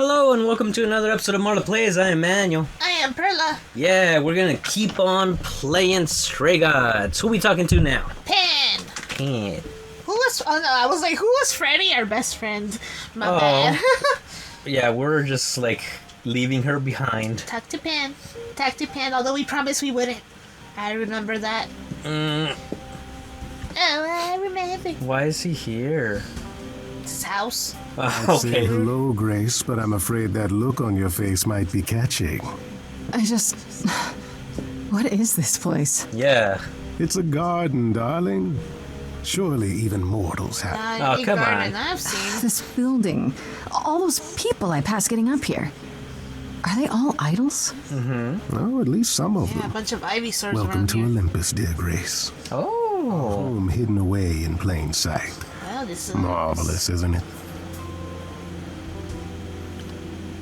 Hello and welcome to another episode of Roleplaying. I am Manuel. I am Perla. Yeah, we're gonna keep on playing Stray Gods. Who we talking to now? Pan. Pan. Who was? Oh no, I was like, who was Freddie, our best friend? My bad. Yeah, we're just like leaving her behind. Talk to Pan. Talk to Pan. Although we promised we wouldn't. I remember that. Oh, I remember. Why is he here? It's his house. I'd say hello, Grace, but I'm afraid that look on your face might be catching. What is this place? Yeah. It's a garden, darling. Surely even mortals have. Oh, come on. I've seen. This building. All those people I passed getting up here. Are they all idols? Mm-hmm. Oh, at least some of Yeah, a them. bunch of ivy swords Welcome around to here. Olympus, dear Grace. Oh. Home hidden away in plain sight. Well, this is Marvelous, isn't it?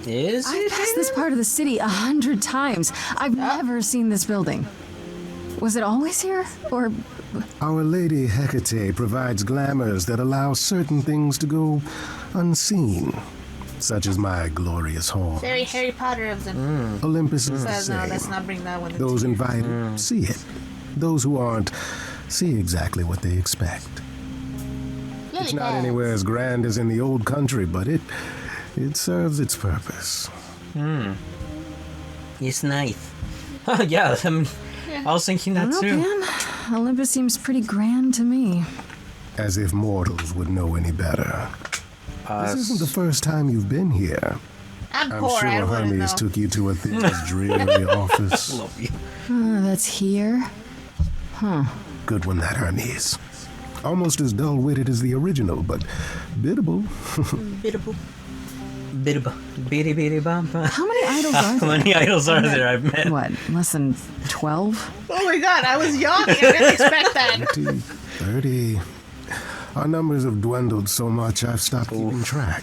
Is I've it passed here? this part of the city 100 times. I've never seen this building. Was it always here? Or... Our Lady Hecate provides glamours that allow certain things to go unseen, such as my glorious home. very Harry Potter of them. Olympus is the So, no, let's same. not bring that one. Those invited see it. Those who aren't see exactly what they expect. It's not anywhere as grand as in the old country, but it serves its purpose. It's nice. Yeah, I mean, I was thinking that too. man. Olympus seems pretty grand to me. As if mortals would know any better. This isn't the first time you've been here. I'm I'm poor. I sure don't want to Hermes know. took you to Athena's dreary office. Love you. That's here? Good one, that Hermes. Almost as dull-witted as the original, but biddable. Biddable. Bitty bitty bum. How many idols are How there? many idols are there? I've met. What, less than 12? Oh my god, I was yawning. I didn't expect that. 20, 30. Our numbers have dwindled so much I've stopped keeping track.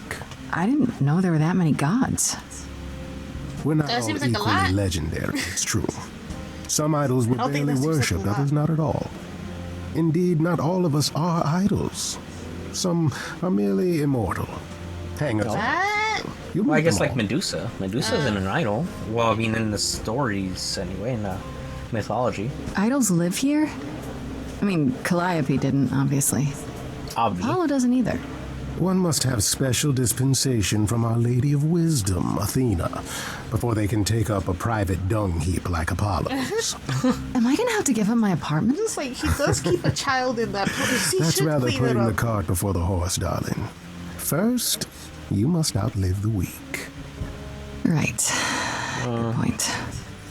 I didn't know there were that many gods. We're not That all seems like a equally lot. legendary, it's true. Some idols were don't think barely that seems like a worshipped, lot. others not at all. Indeed, not all of us are idols. Some are merely immortal. Hang on. What? You'll Well, I meet guess them like all. Medusa. Medusa isn't an idol. Well, I mean, in the stories anyway, in the mythology. Idols live here? I mean, Calliope didn't, obviously. Obviously. Apollo doesn't either. One must have special dispensation from Our Lady of Wisdom, Athena, before they can take up a private dung heap like Apollo's. Am I gonna have to give up my apartment? It's like he does keep a child in that place. He That's should rather clean it putting the up. cart before the horse, darling. First, you must outlive the weak. Right. Good point.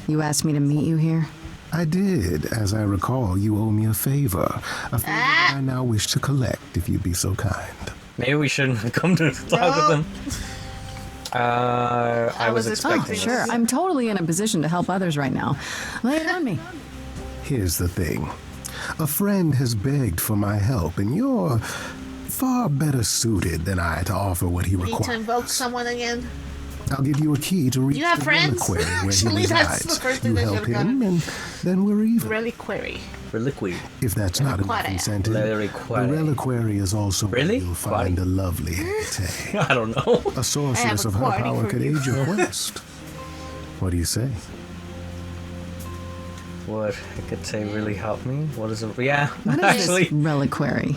You asked me to meet you here? I did. As I recall, you owe me a favor. A favor that I now wish to collect, if you'd be so kind. Maybe we shouldn't come to talk with them. I was was expecting. expecting Sure, I'm totally in a position to help others right now. Lay it on me. Here's the thing. A friend has begged for my help, and you're far better suited than I to offer what he Need to requires. invoke someone again. I'll give you a key to reach You have the friends? reliquary where Actually, he that's the resides. first thing You I help should've him, done. and then we're even. Reliquary. Reliquary. If that's not enough Reliquary. incentive, the Reliquary. reliquary is also where Really? you'll find a lovely Hecate. I don't know. A sorceress a of her quarry power for could you. aid your quest. What do you say? What I could say really helped me. What is it? Yeah, What is actually. this reliquary?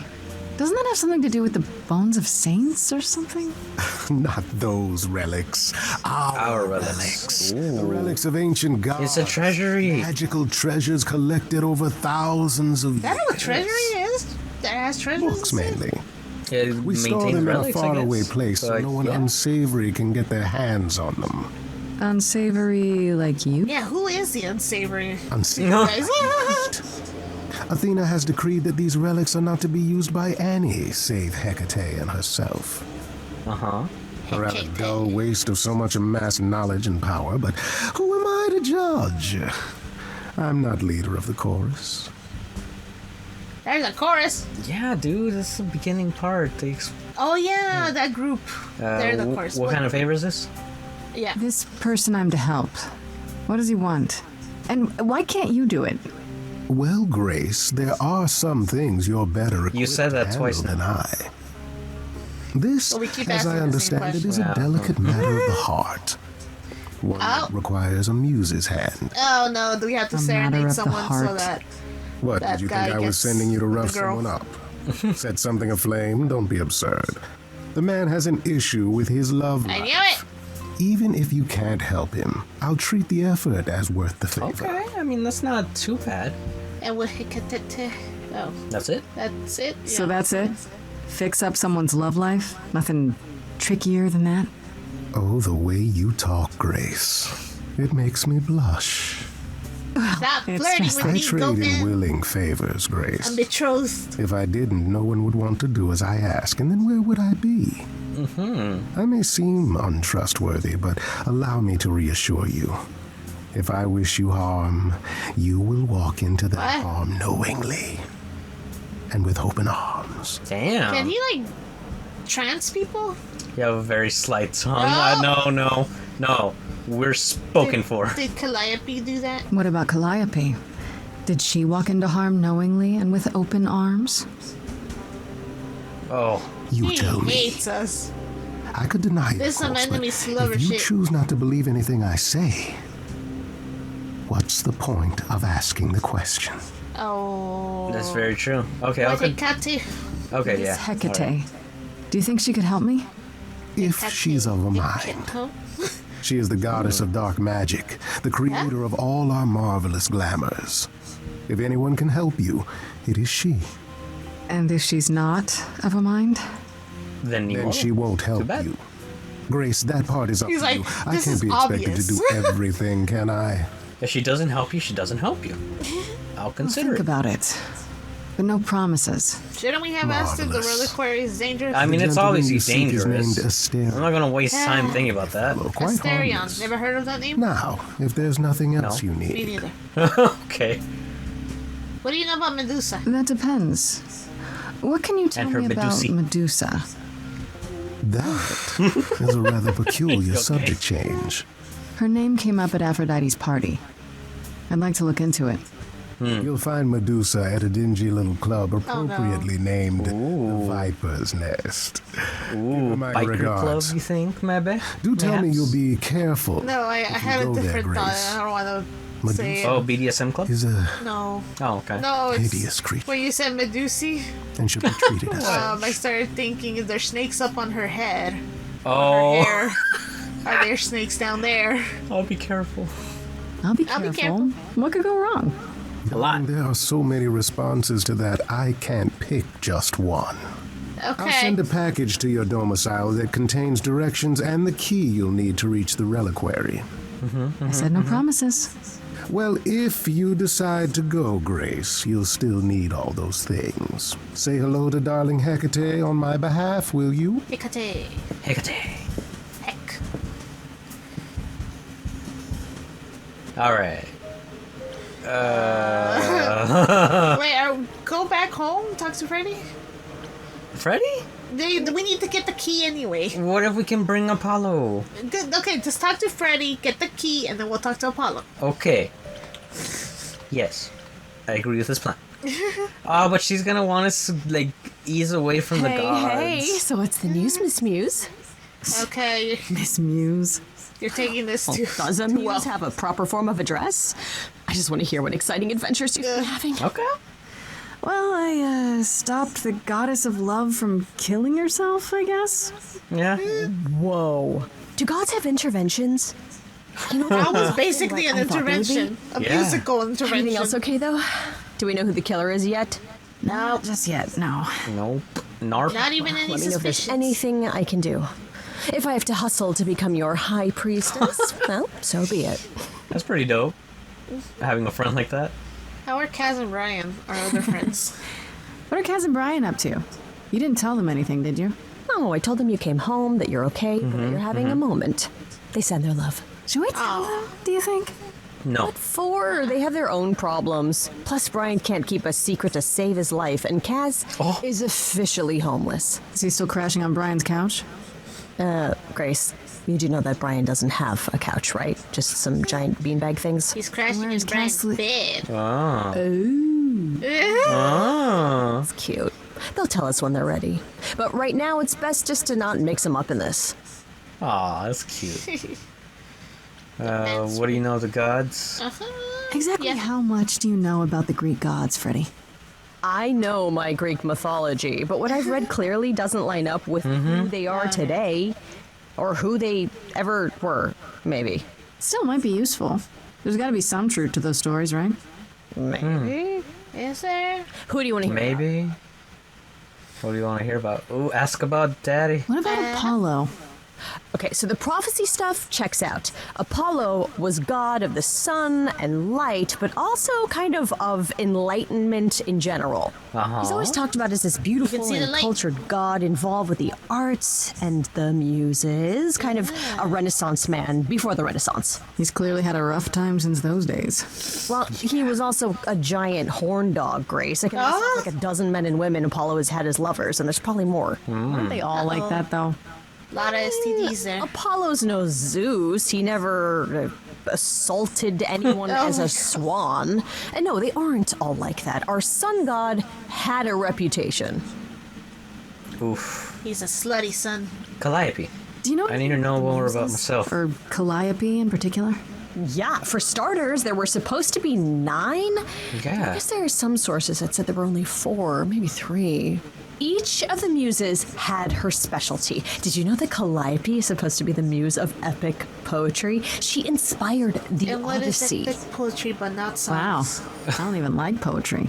Doesn't that have something to do with the bones of saints or something? Not those relics. Our relics. The Ooh. relics of ancient gods. It's a treasury. Magical treasures collected over thousands of Is that years. what treasury is? That has treasures? Books, mainly. It We store maintains them in a relics, I faraway guess. place so But, no one yeah. unsavory can get their hands on them. Unsavory like you? Yeah, who is the unsavory? Unsavory. No. Guys? Athena has decreed that these relics are not to be used by any save Hecate and herself. Uh-huh. A rather dull waste of so much amassed knowledge and power, but who am I to judge? I'm not leader of the chorus. There's a chorus. Yeah, dude, that's the beginning part. Oh yeah, that group. They're the chorus. What kind of favor is this? Yeah. This person I'm to help. What does he want? And why can't you do it? Well, Grace, there are some things you're better equipped You said that to twice handle than I. This, So we keep as asking I the same understand it, is a question. delicate matter of the heart. One that requires a muse's hand. Oh no, do we have to A matter serenade of the someone so heart. that What, that did you guy think I was gets sending you to rough the girl? someone up? Set something aflame? Don't be absurd. The man has an issue with his love I life. knew it. Even if you can't help him, I'll treat the effort as worth the favor. Okay, I mean, that's not too bad. And we oh, That's it? that's it. So Yeah. that's it? Fix up someone's love life? Nothing trickier than that? Oh, the way you talk, Grace. It makes me blush. Stop it's flirting just with I me, trade Goatman. in willing favors, Grace. I'm betrothed. If I didn't, no one would want to do as I ask, and then where would I be? I may seem untrustworthy, but allow me to reassure you. If I wish you harm, you will walk into that What? harm knowingly and with open arms. Damn. Can he like trans people? You have a very slight tongue. No. No. We're spoken for. Did Calliope do that? What about Calliope? Did she walk into harm knowingly and with open arms? Oh, You He tell me. hates us. I could deny it, There's of some course, but enemies who love her if you shit. choose not to believe anything I say, what's the point of asking the question? Oh. that's very true. Okay, Why okay. did Kate? Okay, Miss yeah. Hecate. alright. Do you think she could help me? If she's of a mind. She is the goddess of dark magic, the creator of all our marvelous glamours. If anyone can help you, it is she. And if she's not of a mind? Then you Then won't. she won't help bad. you. Grace, that part is up He's to like, you. I "This can't is be expected obvious." to do everything, can I? If she doesn't help you, she doesn't help you. I'll consider Think it. about it. But no promises. Shouldn't we have asked if the Marvelous. reliquary is dangerous? I mean, The it's gentleman obviously you seek is dangerous. named Asterion. I'm not gonna waste time thinking about that. Well, quite Asterion. harmless. Never heard of that name? Now, if there's nothing else No. you Me need, neither. Okay. What do you know about Medusa? That depends. What can you tell her me about Medusi. Medusa? that is a rather peculiar Okay. subject change. Her name came up at Aphrodite's party. I'd like to look into it. You'll find Medusa at a dingy little club appropriately named the Viper's Nest. Ooh, my biker club, regards. you think, maybe? Do tell me Perhaps? you'll be careful. No, I had a go there, different thought. Grace. I don't want to say it. Oh, BDSM club? Is a No. Oh, okay. No, it's... hideous creature When you said Medusi, and should be treated as I started thinking, is there snakes up on her head? Oh, Her hair? Are there snakes down there? I'll be careful. I'll be I'll careful. be careful. What could go wrong? A lot. And there are so many responses to that, I can't pick just one. I'll Okay. send a package to your domicile that contains directions and the key you'll need to reach the reliquary. I said no promises. Well, if you decide to go, Grace, you'll still need all those things. Say hello to darling Hecate on my behalf, will you? Hecate. Hecate. Heck. Alright. Wait, go back home? Talk to Freddie? Freddie? We need to get the key anyway. What if we can bring Apollo? Okay, just talk to Freddie, get the key, and then we'll talk to Apollo. Okay. Yes. I agree with this plan. But she's gonna want us to, like, ease away from the gods. Hey, so what's the news, Miss Muse? Okay, Miss Muse. you're taking this to... Does a to muse well. have a proper form of address? I just want to hear what exciting adventures you've been having. Okay. Well, I stopped the goddess of love from killing herself, I guess. Yeah. Whoa. Do gods have interventions? You know, That was basically Like an I thought they would be. intervention. A Yeah. musical intervention. Everything else okay, though? Do we know who the killer is yet? No, just yet, no. Nope. Narp. Not even any Let me know if there's suspicions. anything I can do. If I have to hustle to become your high priestess, well, so be it. That's pretty dope. Having a friend like that. How are Kaz and Brian, our other friends? What are Kaz and Brian up to? You didn't tell them anything, did you? Oh, I told them you came home, that you're okay, but that you're having a moment. They send their love. Should we tell them, do you think? No. For they have their own problems. Plus, Brian can't keep a secret to save his life, and Kaz is officially homeless. Is he still crashing on Brian's couch? Grace, you do know that Brian doesn't have a couch, right? Just some giant beanbag things. He's crashing Where in is Brian's Kaz bed. Ah. Ooh. Ah. It's cute. They'll tell us when they're ready. But right now, it's best just to not mix them up in this. Aw, that's cute. What do you know of the gods? Exactly Yeah. how much do you know about the Greek gods, Freddie? I know my Greek mythology, but what I've read clearly doesn't line up with who they are today, or who they ever were, maybe. Still might be useful. There's got to be some truth to those stories, right? Maybe. Is there? Who do you want to hear about? Maybe. What do you want to hear about? Ooh, ask about Daddy. What about Apollo? Okay, so the prophecy stuff checks out. Apollo was god of the sun and light, but also kind of enlightenment in general. He's always talked about as this beautiful see the and light. cultured god involved with the arts and the muses, kind of a Renaissance man before the Renaissance. He's clearly had a rough time since those days. Well, he was also a giant horn dog, Grace. I can list off like a dozen men and women Apollo has had as lovers, and there's probably more. Aren't they all like that, though? A lot of STDs there. Apollo's no Zeus. He never assaulted anyone as a swan. And no, they aren't all like that. Our sun god had a reputation. Oof. He's a slutty son. Calliope. Do you know? I need to know more about myself. Or Calliope in particular? Yeah, for starters, there were supposed to be 9. I Yeah. guess there are some sources that said there were only 4, maybe 3. Each of the muses had her specialty. Did you know that Calliope is supposed to be the muse of epic poetry? She inspired the And what is Odyssey. epic poetry but not Wow. songs? I don't even like poetry.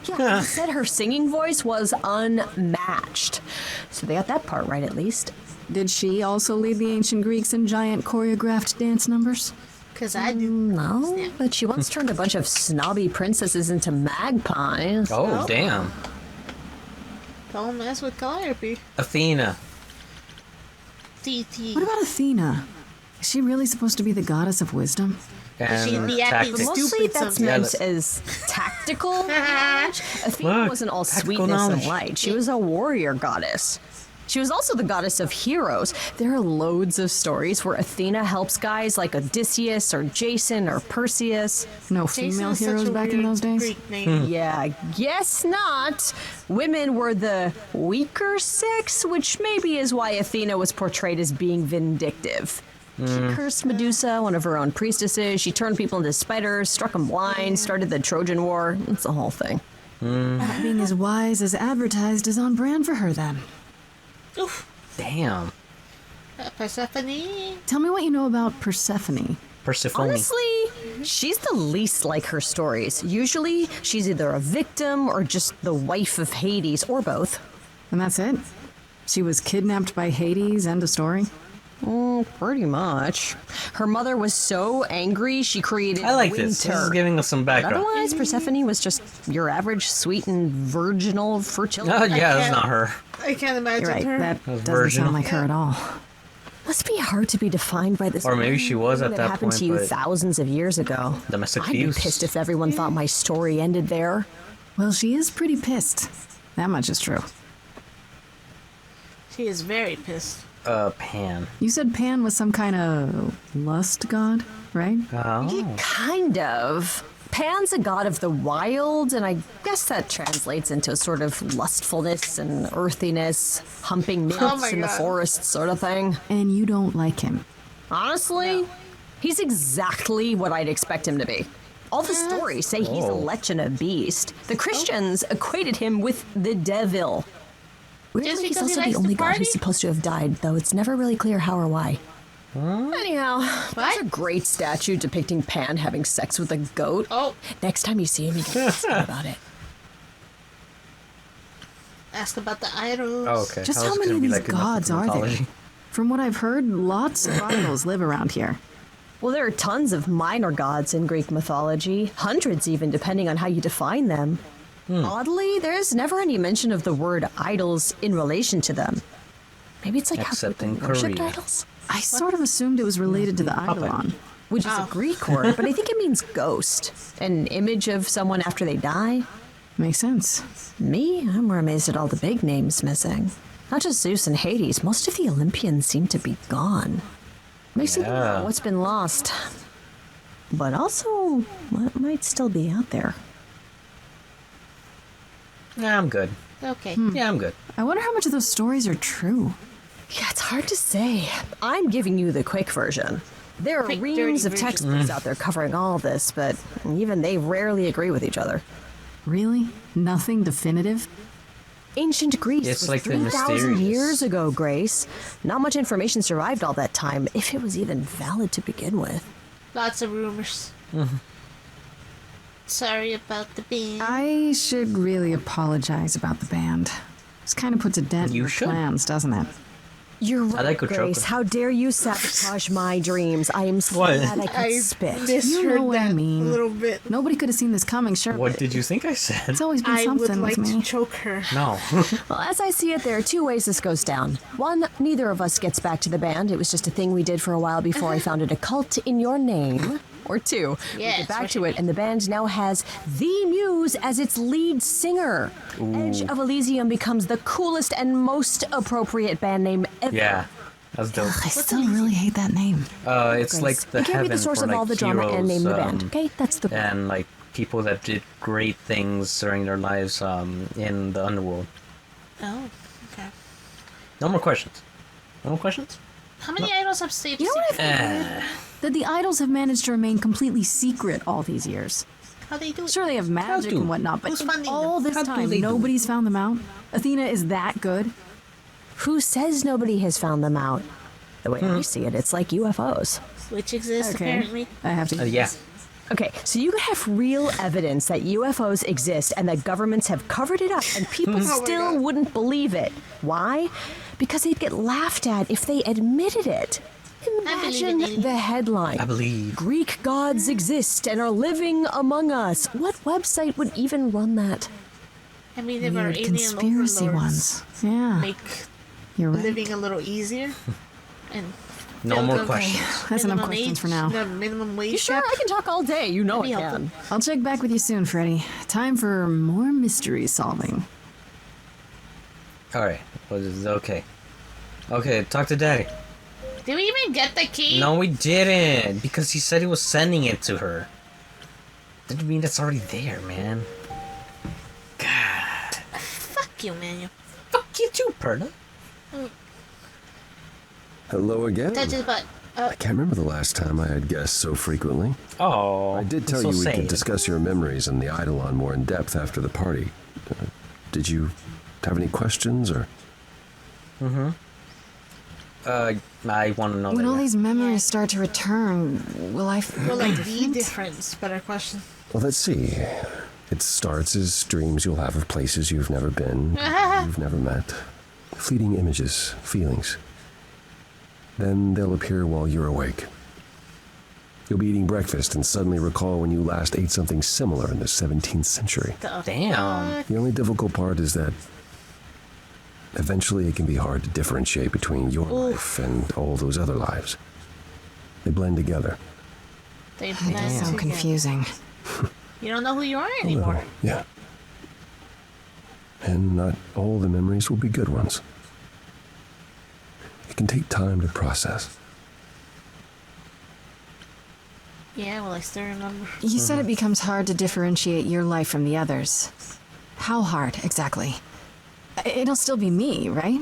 Yeah, they said her singing voice was unmatched. So they got that part right, at least. Did she also lead the ancient Greeks in giant choreographed dance numbers? Because I do. No, but she once turned a bunch of snobby princesses into magpies. Oh, damn. Don't mess with Calliope. Athena. TT. What about Athena? Is she really supposed to be the goddess of wisdom? And She'd be acting tactics. stupid Mostly that's sometimes. meant as tactical knowledge. Athena Look, wasn't all tactical sweetness knowledge. and light. She was a warrior goddess. She was also the goddess of heroes. There are loads of stories where Athena helps guys like Odysseus or Jason or Perseus. No Jason female is such heroes a back in weird those days? Greek name. Yeah, I guess not. Women were the weaker sex, which maybe is why Athena was portrayed as being vindictive. She cursed Medusa, one of her own priestesses. She turned people into spiders, struck them blind, started the Trojan War. It's the whole thing. Not being as wise as advertised is on brand for her then. Oof. Damn. Persephone. Tell me what you know about Persephone. Persephone. Honestly, she's the least like her stories. Usually, she's either a victim or just the wife of Hades, or both. And that's it? She was kidnapped by Hades, end of story? Pretty much. Her mother was so angry, she created I like winter. this. This is giving us some But background. otherwise, Persephone was just your average sweet and virginal fertility. Oh, yeah, that's not her. I can't imagine You're right, her. that was doesn't virginal. sound like her at all. Must be hard to be defined by this. Or maybe she was thing at that that happened point, to you but- thousands of years ago. Domestic I'd be abuse. pissed if everyone thought my story ended there. Well, she is pretty pissed. That much is true. She is very pissed. Pan. You said Pan was some kind of lust god, right? Oh. Kind of. Pan's a god of the wild, and I guess that translates into a sort of lustfulness and earthiness, humping nymphs Oh my in the God. forest sort of thing. And you don't like him. Honestly, he's exactly what I'd expect him to be. All the stories say he's a Oh. lech and a beast. The Christians equated him with the devil. Weirdly, Just he's because he also likes the to only god party? who's supposed to have died, though it's never really clear how or why. Anyhow, there's a great statue depicting Pan having sex with a goat. Oh. Next time you see him, you can ask him about it. Ask about the idols. Oh, okay. Just How's how it many gonna of be these like in gods are there? mythology? From what I've heard, lots of idols live around here. Well, there are tons of minor gods in Greek mythology, hundreds even, depending on how you define them. Oddly, there's never any mention of the word idols in relation to them. Maybe it's like Except how in people worshipped Korea. idols, I sort of assumed it was related to the eidolon. which is a Greek word, but I think it means ghost, an image of someone after they die. Makes sense. Me, I'm more amazed at all the big names missing. Not just Zeus and Hades, most of the Olympians seem to be gone. Makes you think Yeah. about what's been lost, but also what might still be out there. Nah, I'm good. Okay. Yeah, I'm good. I wonder how much of those stories are true. Yeah, it's hard to say. I'm giving you the quick version. There are Quick, reams dirty of version. textbooks out there covering all this, but even they rarely agree with each other. Really? Nothing definitive? Ancient Greece It's was like the 3,000 mysterious. years ago, Grace. Not much information survived all that time, if it was even valid to begin with. Lots of rumors. Sorry about the band. I should really apologize about the band. This kind of puts a dent in You your should. plans, doesn't it? You're right, like Grace. Ochoco. How dare you sabotage my dreams? I am so What? glad I could spit. misheard You know what I that mean. a little bit. Nobody could have seen this coming, sure. What but did you think I said? It's always been I would something like with to me. choke her. No. Well, as I see it, there are two ways this goes down. One, neither of us gets back to the band. It was just a thing we did for a while before I founded a cult in your name. Or two, we Yes, get back what to you it, and the band now has the Muse as its lead singer. Edge of Elysium becomes the coolest and most appropriate band name ever. Yeah, that's dope. I still really hate that name. It's like the it can't heaven be the source for of like all the drama heroes, and name the band. Okay, that's the and like people that did great things during their lives in the underworld. Oh, okay. No more questions. No more questions. How many idols have stayed You know what secret? I've heard? That the idols have managed to remain completely secret all these years. How they do it? Sure, they have magic do? and whatnot, but Who's in funding all them? this How do time, they do it? nobody's found them out. Athena is that good. Who says nobody has found them out? The way I see it, it's like UFOs. Which exists apparently. I have to. Yeah. Okay, so you have real evidence that UFOs exist and that governments have covered it up, and people still wouldn't believe it. Why? Because they'd get laughed at if they admitted it. Imagine believe it. the headline. I believe. Greek gods exist and are living among us. What website would even run that? I mean, there are Weird alien conspiracy overlords. ones. Yeah, Make you're right. living a little easier. And No build more up questions. That's enough minimum questions age- for now. The minimum wage You sure? gap. I can talk all day. You know That'd I be can. helpful. I'll check back with you soon, Freddie. Time for more mystery solving. All right. Okay. Okay. Talk to Daddy. Did we even get the key? No, we didn't, because he said he was sending it to her. Didn't mean that's already there, man. God. Fuck you, man. Fuck you too, Perla. Hello again. Touch his butt. I can't remember the last time I had guests so frequently. Oh. I did tell so you we sad. could discuss your memories and the eidolon more in depth after the party. Did you have any questions or? I want to know When that. all these memories start to return, will I feel Well, like the different? difference. Better question. Well, let's see. It starts as dreams you'll have of places you've never been, people you've never met, fleeting images, feelings. Then they'll appear while you're awake. You'll be eating breakfast and suddenly recall when you last ate something similar in the 17th century. Damn. The only difficult part is that eventually it can be hard to differentiate between your life and all those other lives. They blend together. They It's blend so together. confusing. You don't know who you are A little, anymore. yeah. And not all the memories will be good ones. It can take time to process. Yeah, well, I still remember. You said it becomes hard to differentiate your life from the others. How hard, exactly? It'll still be me, right?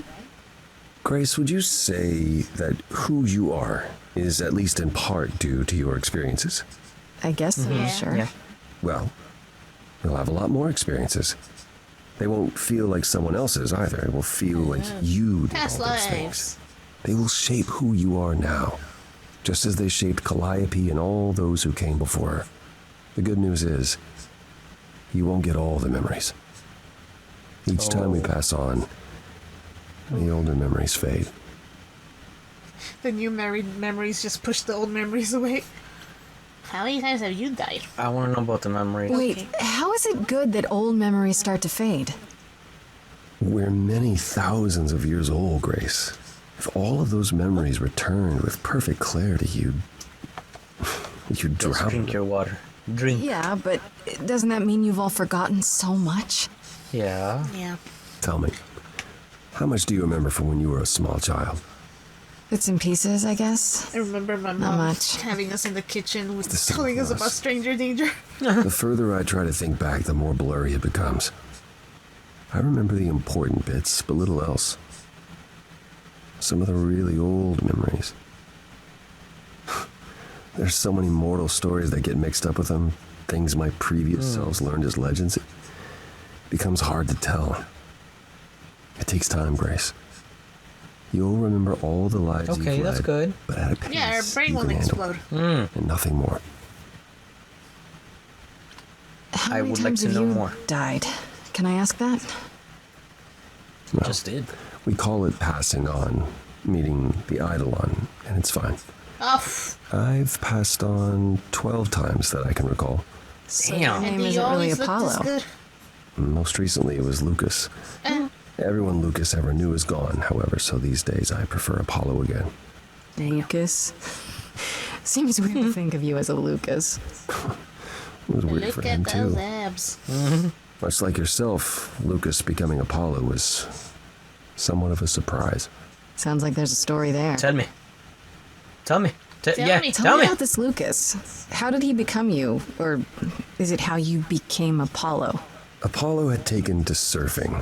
Grace, would you say that who you are is at least in part due to your experiences? I guess so, Yeah. sure. Yeah. Well, you'll have a lot more experiences. They won't feel like someone else's either. It will feel like you did Past all those lives. things. They will shape who you are now, just as they shaped Calliope and all those who came before her. The good news is, you won't get all the memories. Each time we pass on, the older memories fade. The new married memories just push the old memories away. How many times have you died? I want to know about the memories. Wait, Okay. how is it good that old memories start to fade? We're many thousands of years old, Grace. If all of those memories returned with perfect clarity, you'd Just drown. drink your water. Drink. Yeah, but doesn't that mean you've all forgotten so much? Yeah. Yeah. Tell me, how much do you remember from when you were a small child? Bits and pieces, I guess. I remember my Not mom much. having us in the kitchen with the same telling us for us. about stranger danger. The further I try to think back, the more blurry it becomes. I remember the important bits, but little else. Some of the really old memories. There's so many mortal stories that get mixed up with them, things my previous selves learned as legends. It becomes hard to tell. It takes time, Grace. You'll remember all the lives you've led, that's good. but at a pace Yeah, our brain you will can handle, explode. and nothing more. How I many would like times to have know you more. died? Can I ask that? Well, Just did. we call it passing on, meeting the eidolon, and it's fine. Oh, I've passed on 12 times that I can recall. So Damn. your and name do you isn't really always look this Apollo. good? Most recently, it was Lucas. Everyone Lucas ever knew is gone, however, so these days I prefer Apollo again. Lucas. Seems weird to think of you as a Lucas. It was weird Look for at him, those too. abs. Much like yourself, Lucas becoming Apollo was somewhat of a surprise. Sounds like there's a story there. Tell me. Tell me. Tell Yeah, me. Tell me about this Lucas. How did he become you? Or is it how you became Apollo? Apollo had taken to surfing.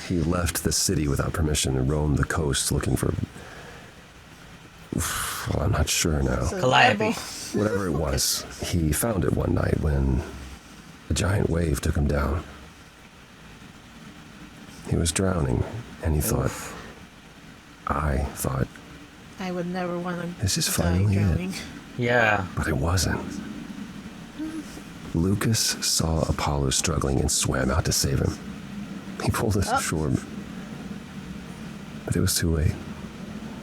He left the city without permission and roamed the coast looking for... Well, I'm not sure now. Calliope. Whatever it was, he found it one night when a giant wave took him down. He was drowning, and he thought... I thought, I would never want to This is die finally it. drowning. Yeah. but it wasn't. Lucas saw Apollo struggling and swam out to save him. He pulled us ashore, but it was too late.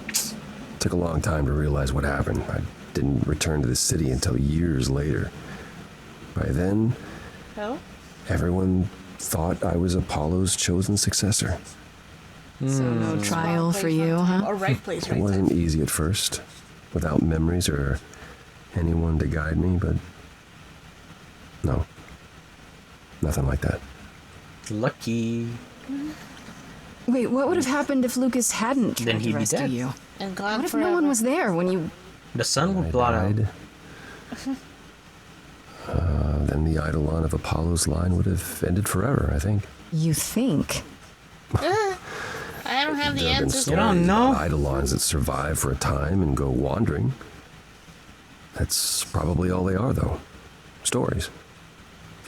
It took a long time to realize what happened. I didn't return to the city until years later. By then, Oh? everyone thought I was Apollo's chosen successor. So no trial Wrong for place, you, wrong time. huh? Or right place, It right time. wasn't easy at first, without memories or anyone to guide me, but no, nothing like that. Lucky. Wait, what would have happened if Lucas hadn't Then tried he'd to be rescue dead. you? And gone What if forever. no one was there when you... The sun When would I blot out. died, then the eidolon of Apollo's line would have ended forever, I think. You think? I don't have the There have been answers. You don't stories know? about eidolons that survive for a time and go wandering. That's probably all they are, though. Stories.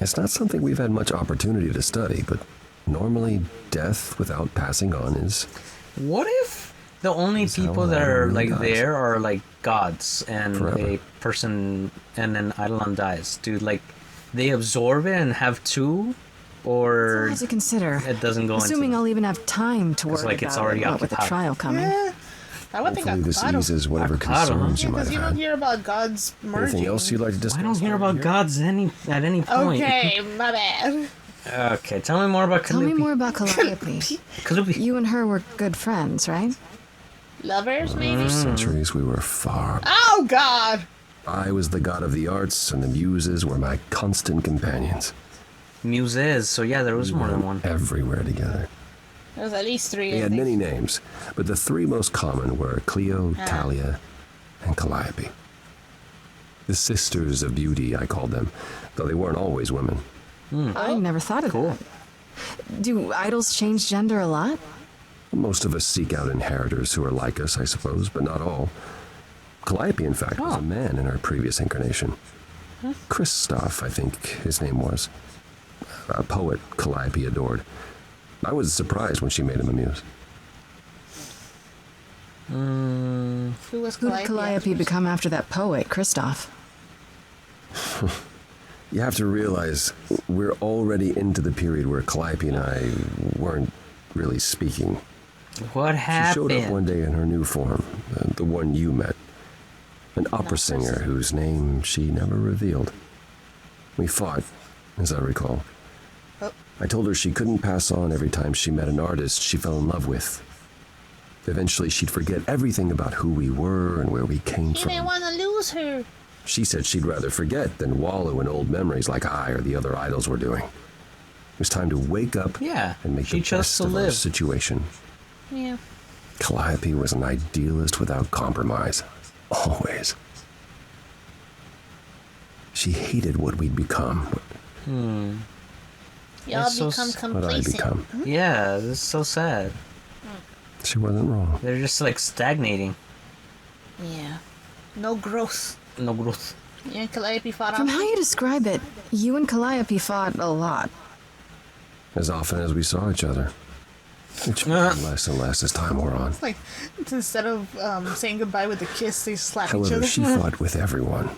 It's not something we've had much opportunity to study, but normally death without passing on is... What if the only Is how people that Eidolon are really like dies. there are like gods and Forever. a person and an eidolon dies? Dude, like they absorb it and have two, or Hard to consider. it doesn't go Assuming into I'll even have time to worry like, it's about already it, what with the occupied. trial coming. I would think Hopefully this avocado. eases whatever Avocado, huh? concerns Yeah, you might because you have don't had. hear about gods merging. Anything else you'd like to discuss? I don't hear about gods at any point. Okay, my bad. Okay, tell me more about Tell me Calliope. more about Calliope. Calliope. You and her were good friends, right? Lovers, maybe? For centuries we were far. Oh, God! I was the god of the arts, and the muses were my constant companions. Muses. So yeah, there was We more than went one. everywhere together. There's at least three. They I had think. many names, but the three most common were Clio, Talia, and Calliope. The sisters of beauty, I called them, though they weren't always women. I never thought of that. Do idols change gender a lot? Most of us seek out inheritors who are like us, I suppose, but not all. Calliope, in fact, was a man in her previous incarnation. Christoph, I think his name was. A poet Calliope adored. I was surprised when she made him a muse. Who was Who did Calliope become after that poet, Christoph? You have to realize we're already into the period where Calliope and I weren't really speaking. What She showed up one happened? day in her new form, the one you met. An opera singer whose name she never revealed. We fought, as I recall. Oh. I told her she couldn't pass on every time she met an artist she fell in love with. Eventually she'd forget everything about who we were and where we came He didn't from. want to lose her. She said she'd rather forget than wallow in old memories like I or the other idols were doing. It was time to wake up Yeah, and make she the chose best to of our live. situation. Yeah. Calliope was an idealist without compromise. Always. She hated what we'd become. Y'all It's so become What I complacent. become. Yeah, this is so sad. She wasn't wrong. They're just like stagnating. Yeah. No growth. No growth. You and Calliope fought From off. how you describe it, you and Calliope fought a lot. As often as we saw each other. Which became less and less as time wore on. Like, instead of saying goodbye with a kiss, they slap each However, other. she fought with everyone.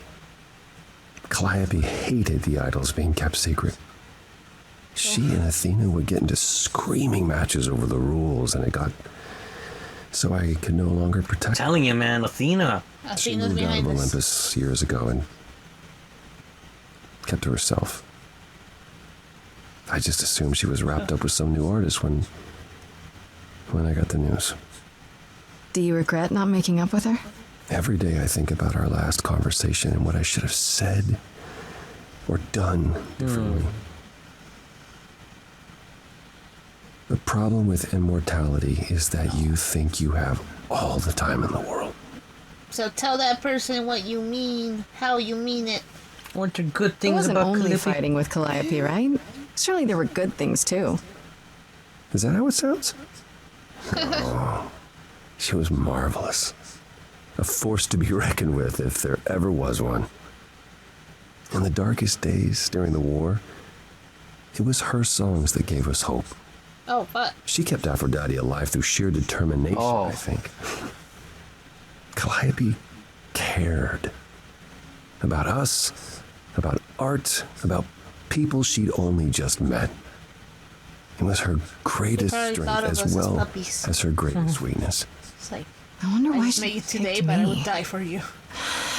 Calliope hated the idols being kept secret. She and Athena would get into screaming matches over the rules, and it got so I could no longer protect her. Telling you, man, Athena. She Athena's moved out of behind us. Olympus years ago and kept to herself. I just assumed she was wrapped up with some new artist when I got the news. Do you regret not making up with her? Every day I think about our last conversation and what I should have said or done differently. The problem with immortality is that you think you have all the time in the world. So tell that person what you mean, how you mean it. Weren't there good It things wasn't about only Calliope? fighting with Calliope, right? Surely there were good things too. Is that how it sounds? Oh, she was marvelous. A force to be reckoned with if there ever was one. In the darkest days during the war, it was her songs that gave us hope. Oh, but She kept Aphrodite alive through sheer determination, Oh. I think. Calliope cared. About us, about art, about people she'd only just met. It was her greatest probably strength thought of as us as well puppies. as her greatest weakness. it's like, I wonder I why just she met you picked today, but I would me. die for you.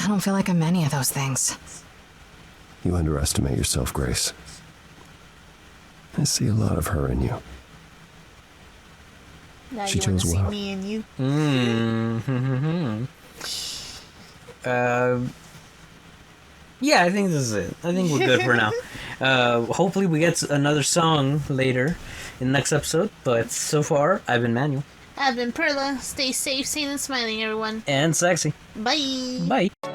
I don't feel like I'm any of those things. You underestimate yourself, Grace. I see a lot of her in you. Now She you want to chose see well. me and you. Yeah, I think this is it. I think we're good for now. Hopefully we get another song later in the next episode. But so far, I've been Manuel. I've been Perla. Stay safe, sane, and smiling, everyone. And Sexy. Bye. Bye.